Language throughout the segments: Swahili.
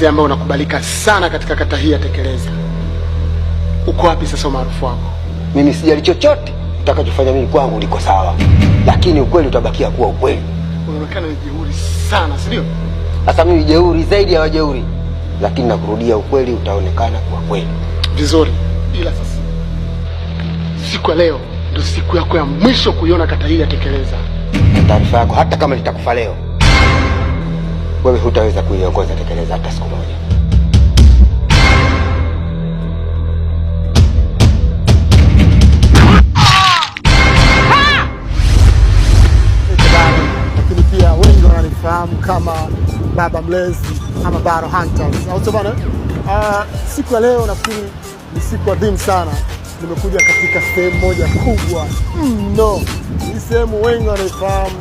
mzee ambaye unakubalika sana katika kata hii ya Tekeleza. Uko wapi sasa umaarufu wako? Mimi sijali chochote utakachofanya mimi kwangu liko sawa. Lakini ukweli utabakia kuwa ukweli. Unaonekana ni jeuri sana, si ndio? Sasa mimi jeuri zaidi ya wajeuri. Lakini nakurudia ukweli utaonekana kuwa kweli. Vizuri. Ila sasa siku ya leo ndio siku yako ya mwisho kuiona kata hii ya Tekeleza. Taarifa yako, hata kama nitakufa leo, wewe hutaweza kuiongoza Tekeleza hata siku moja. Lakini pia wengi wananifahamu kama Baba Mlezi ama Baro Hunters. Au bana, siku ya leo nafikiri ni siku adhimu sana. Nimekuja katika sehemu moja kubwa mno. Hii sehemu wengi wanaifahamu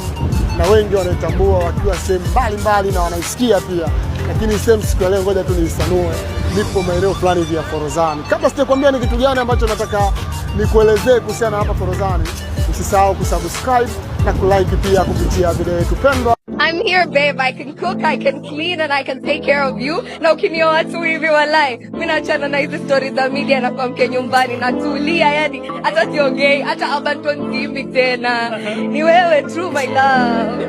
na wengi wanaitambua wakiwa sehemu mbalimbali na wanaisikia pia. Lakini sehemu siku ya leo ngoja tu niisanue. Nipo maeneo fulani vya Forodhani. Kabla sijakwambia ni kitu gani ambacho nataka nikuelezee kuhusiana hapa Forodhani, usisahau kusubscribe na kulike pia kupitia video yetu pendwa. I'm here, babe. I can cook, I can clean, and I can take care of you. Na ukinioa tu hivi walai, mimi naachana na hizi stories za media na kuamke nyumbani natulia, yani hata siongei, hata abandon TV tena. Ni wewe true my love.